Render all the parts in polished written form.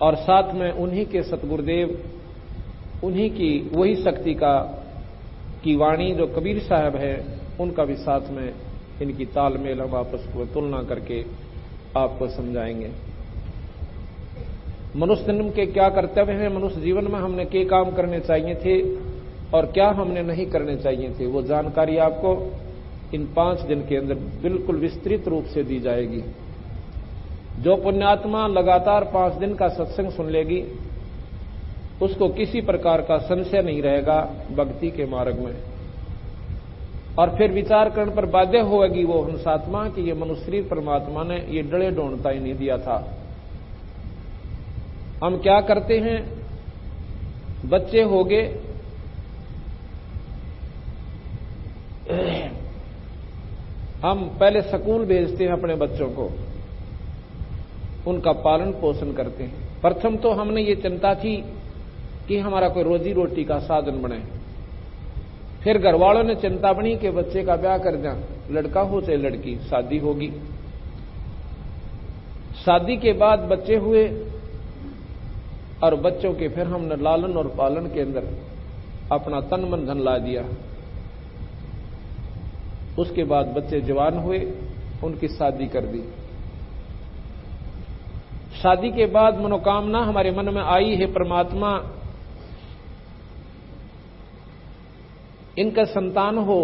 और साथ में उन्हीं के सतगुरुदेव, उन्हीं की वही शक्ति की वाणी जो कबीर साहब है, उनका भी साथ में इनकी तालमेल हम आपस को तुलना करके आपको समझाएंगे। मनुष्य जन्म के क्या कर्तव्य हैं, मनुष्य जीवन में हमने क्या काम करने चाहिए थे और क्या हमने नहीं करने चाहिए थे, वो जानकारी आपको इन 5 दिन के अंदर बिल्कुल विस्तृत रूप से दी जाएगी। जो पुण्यात्मा लगातार 5 दिन का सत्संग सुन लेगी, उसको किसी प्रकार का संशय नहीं रहेगा भक्ति के मार्ग में, और फिर विचार करने पर बाध्य होगी वो हंसात्मा कि ये मनुष्य शरीर परमात्मा ने ये डले ढूंढता ही नहीं दिया था। हम क्या करते हैं, बच्चे हो गए, हम पहले स्कूल भेजते हैं अपने बच्चों को, उनका पालन पोषण करते हैं। प्रथम तो हमने ये चिंता की कि हमारा कोई रोजी रोटी का साधन बने। फिर घर वालों ने चिंता बनी कि बच्चे का ब्याह कर दें, लड़का हो चाहे लड़की, शादी होगी। शादी के बाद बच्चे हुए और बच्चों के फिर हमने लालन और पालन के अंदर अपना तन मन धन ला दिया। उसके बाद बच्चे जवान हुए, उनकी शादी कर दी। शादी के बाद मनोकामना हमारे मन में आई है, परमात्मा इनका संतान हो,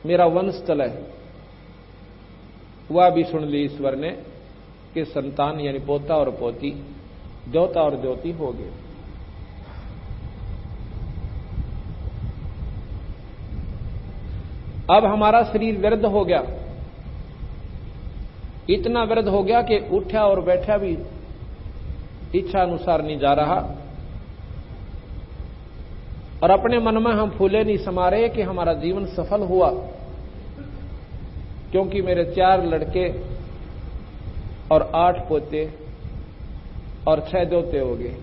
मेरा वंश चले। वह भी सुन ली ईश्वर ने कि संतान यानी पोता और पोती, द्योता और द्योती हो गए। अब हमारा शरीर वृद्ध हो गया, इतना वृद्ध हो गया कि उठा और बैठा भी इच्छा अनुसार नहीं जा रहा, और अपने मन में हम फूले नहीं समा रहे कि हमारा जीवन सफल हुआ, क्योंकि मेरे 4 लड़के और 8 पोते और 6 दोते हो गए,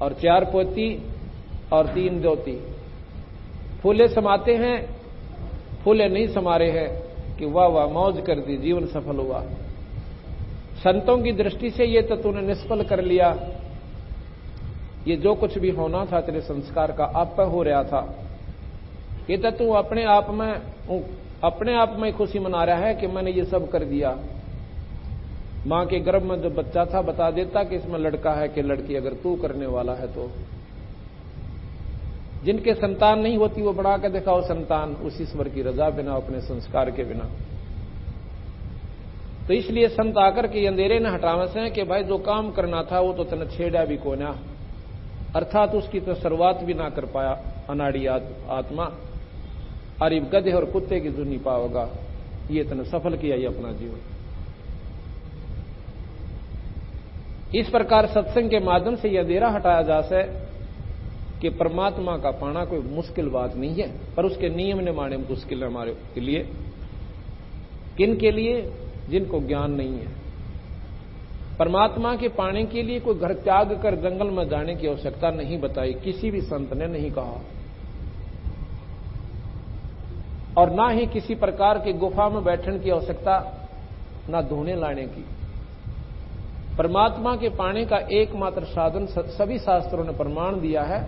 और 4 पोती और 3 दोती। फूले समाते हैं, फूले नहीं समा रहे हैं कि वाह वाह मौज कर दी, जीवन सफल हुआ। संतों की दृष्टि से ये तो तूने निष्फल कर लिया, ये जो कुछ भी होना था तेरे संस्कार का आप पर हो रहा था, ये तो तू अपने आप में खुशी मना रहा है कि मैंने ये सब कर दिया। मां के गर्भ में जो बच्चा था बता देता कि इसमें लड़का है कि लड़की, अगर तू करने वाला है तो। जिनके संतान नहीं होती वो बना के दिखाओ संतान, उस ईश्वर की रजा बिना, अपने संस्कार के बिना। तो इसलिए संत आकर के अंधेरे न हटावे से कि भाई जो काम करना था वो तो तने छेड़ा भी को ना, अर्थात उसकी तो शुरुआत भी ना कर पाया अनाड़ी आत्मा, और गधे और कुत्ते की जुनी पाओगा, ये तने सफल किया ही अपना जीवन। इस प्रकार सत्संग के माध्यम से यह अंधेरा हटाया जा सके कि परमात्मा का पाना कोई मुश्किल बात नहीं है, पर उसके नियम निमाने मुश्किल है हमारे के लिए। किन के लिए? जिनको ज्ञान नहीं है। परमात्मा के पाने के लिए कोई घर त्याग कर जंगल में जाने की आवश्यकता नहीं बताई, किसी भी संत ने नहीं कहा, और ना ही किसी प्रकार की गुफा में बैठने की आवश्यकता, ना धोने लाने की। परमात्मा के पाने का एकमात्र साधन सभी शास्त्रों ने प्रमाण दिया है,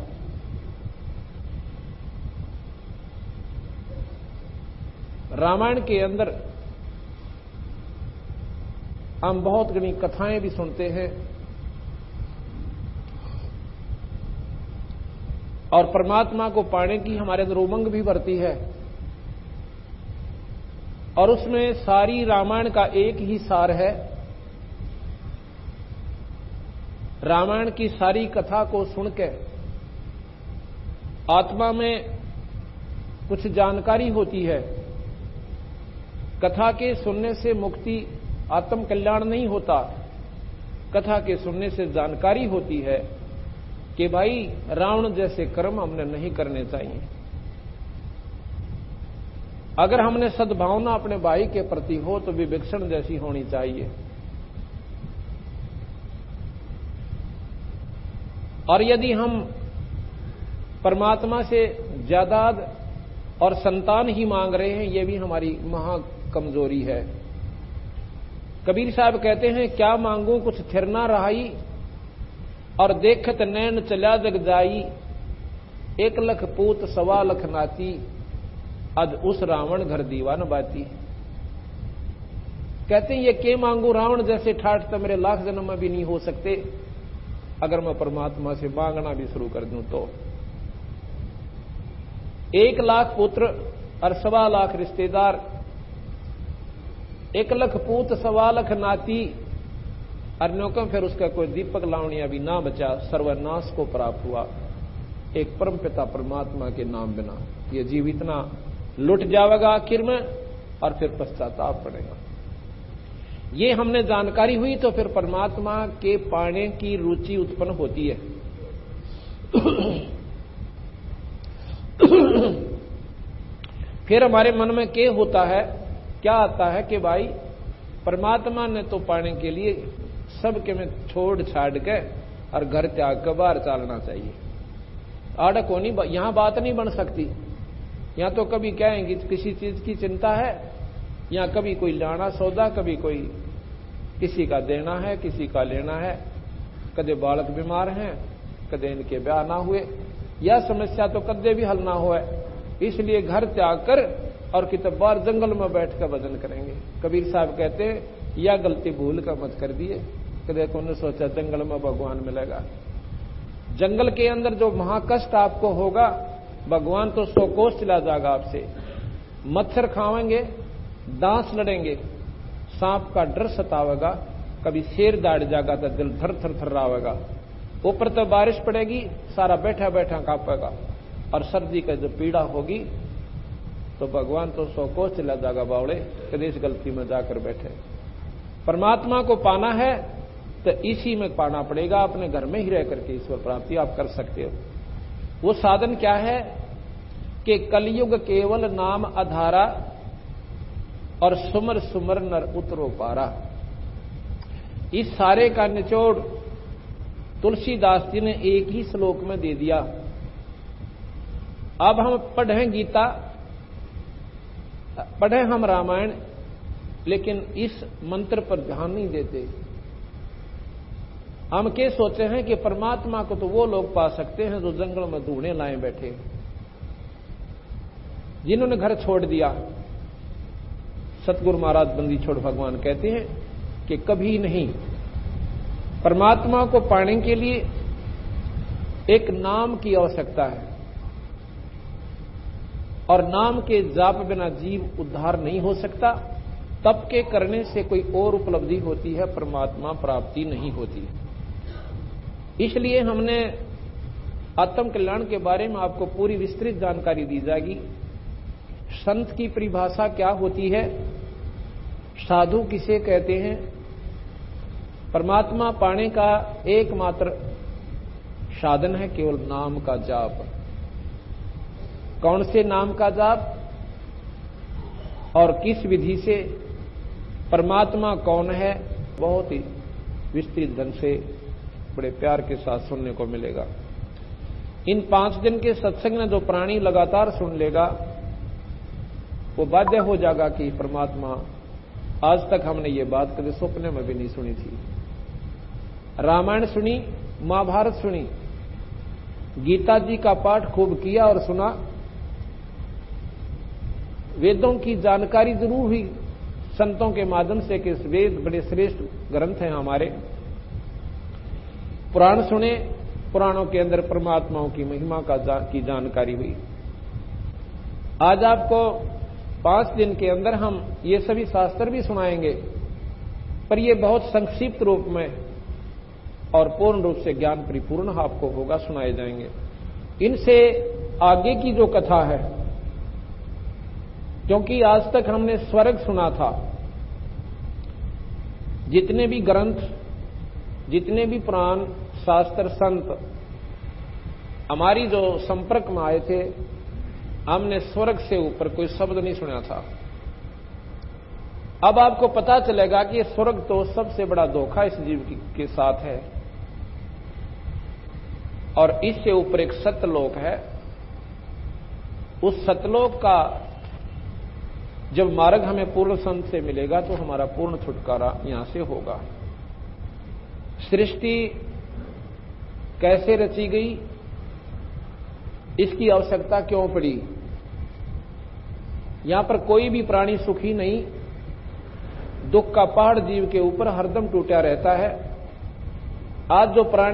रामायण के अंदर हम बहुत घनी कथाएं भी सुनते हैं, और परमात्मा को पाने की हमारे अंदर उमंग भी बढ़ती है, और उसमें सारी रामायण का एक ही सार है। रामायण की सारी कथा को सुनकर आत्मा में कुछ जानकारी होती है। कथा के सुनने से मुक्ति, आत्म कल्याण नहीं होता, कथा के सुनने से जानकारी होती है कि भाई रावण जैसे कर्म हमने नहीं करने चाहिए। अगर हमने सद्भावना अपने भाई के प्रति हो तो विभीषण जैसी होनी चाहिए। और यदि हम परमात्मा से जायदाद और संतान ही मांग रहे हैं, यह भी हमारी महा कमजोरी है। कबीर साहब कहते हैं, क्या मांगू कुछ थिर ना रहाई, और देखत नैन चला जग जाई, 1 लख पूत 1.25 लाख नाती, अद उस रावण घर दीवान बाती। कहते हैं ये के मांगू, रावण जैसे ठाठ तो मेरे लाख जन्म में भी नहीं हो सकते, अगर मैं परमात्मा से मांगना भी शुरू कर दूं तो। 1 लाख पुत्र और 1.25 लाख रिश्तेदार, 1 लख पूत 1.25 लाख नाती, अन्यों का फिर उसका कोई दीपक लावणिया भी ना बचा, सर्वनाश को प्राप्त हुआ एक परम पिता परमात्मा के नाम बिना। ये जीव इतना लुट जाएगा आखिर में, और फिर पश्चाताप पड़ेगा। ये हमने जानकारी हुई तो फिर परमात्मा के पाने की रुचि उत्पन्न होती है। फिर हमारे मन में क्या होता है, क्या आता है कि भाई परमात्मा ने तो पाने के लिए सबके में छोड़ छाड़ के और घर त्याग कर बाहर चलना चाहिए। आड़क होनी, यहां बात नहीं बन सकती। यहां तो कभी कहेंगे किसी चीज की चिंता है, या कभी कोई लाना सौदा, कभी कोई किसी का देना है, किसी का लेना है, कदे बालक बीमार हैं, कदे इनके ब्याह ना हुए, यह समस्या तो कदे भी हल ना हो, इसलिए घर त्याग कर और कितने बार जंगल में बैठ कर भजन करेंगे। कबीर साहब कहते हैं, यह गलती भूल कर मत कर दिए, कदे को ने सोचा जंगल में भगवान मिलेगा। जंगल के अंदर जो महाकष्ट आपको होगा, भगवान तो 100 कोस चला जाएगा आपसे। मच्छर खावेंगे, दांस लड़ेंगे, सांप का डर सतावेगा, कभी शेर दाड़ जाएगा तो दिल थर थर थर्रावेगा। ऊपर तो बारिश पड़ेगी, सारा बैठा बैठा कांपेगा, और सर्दी का जो पीड़ा होगी तो भगवान तो 100 कोस चला जाएगा बावड़े, कभी इस गलती में जाकर बैठे। परमात्मा को पाना है तो इसी में पाना पड़ेगा, अपने घर में ही रह करके ईश्वर प्राप्ति आप कर सकते हो। वो साधन क्या है कि कलयुग केवल नाम आधारा, और सुमर सुमर नर उतरो पारा। इस सारे का निचोड़ तुलसीदास जी ने एक ही श्लोक में दे दिया। अब हम पढ़ें गीता, पढ़ें हम रामायण, लेकिन इस मंत्र पर ध्यान नहीं देते। हम क्या सोचे हैं कि परमात्मा को तो वो लोग पा सकते हैं जो जंगल में धूने लाए बैठे, जिन्होंने घर छोड़ दिया। सतगुरु महाराज बंदी छोड़ भगवान कहते हैं कि कभी नहीं। परमात्मा को पाने के लिए एक नाम की आवश्यकता है, और नाम के जाप बिना जीव उद्धार नहीं हो सकता। तप के करने से कोई और उपलब्धि होती है, परमात्मा प्राप्ति नहीं होती। इसलिए हमने आत्म कल्याण के बारे में आपको पूरी विस्तृत जानकारी दी जाएगी। संत की परिभाषा क्या होती है, साधु किसे कहते हैं, परमात्मा पाने का एकमात्र साधन है केवल नाम का जाप। कौन से नाम का जाप और किस विधि से, परमात्मा कौन है, बहुत ही विस्तृत ढंग से बड़े प्यार के साथ सुनने को मिलेगा। इन 5 दिन के सत्संग में जो प्राणी लगातार सुन लेगा वो बाध्य हो जाएगा कि परमात्मा, आज तक हमने ये बात कभी सपने में भी नहीं सुनी थी। रामायण सुनी, महाभारत सुनी, गीता जी का पाठ खूब किया और सुना, वेदों की जानकारी जरूर हुई संतों के माध्यम से कि वेद बड़े श्रेष्ठ ग्रंथ हैं हमारे। पुराण सुने, पुराणों के अंदर परमात्माओं की महिमा की जानकारी हुई। आज आपको 5 दिन के अंदर हम ये सभी शास्त्र भी सुनाएंगे, पर ये बहुत संक्षिप्त रूप में और पूर्ण रूप से ज्ञान परिपूर्ण आपको होगा, सुनाए जाएंगे। इनसे आगे की जो कथा है, क्योंकि आज तक हमने स्वर्ग सुना था, जितने भी ग्रंथ, जितने भी पुराण शास्त्र संत हमारी जो संपर्क में आए थे, हमने स्वर्ग से ऊपर कोई शब्द नहीं सुना था। अब आपको पता चलेगा कि स्वर्ग तो सबसे बड़ा धोखा इस जीव के साथ है, और इससे ऊपर एक सतलोक है। उस सतलोक का जब मार्ग हमें पूर्ण संत से मिलेगा तो हमारा पूर्ण छुटकारा यहां से होगा। सृष्टि कैसे रची गई, इसकी आवश्यकता क्यों पड़ी? यहां पर कोई भी प्राणी सुखी नहीं, दुख का पहाड़ जीव के ऊपर हरदम टूटा रहता है। आज जो प्राणी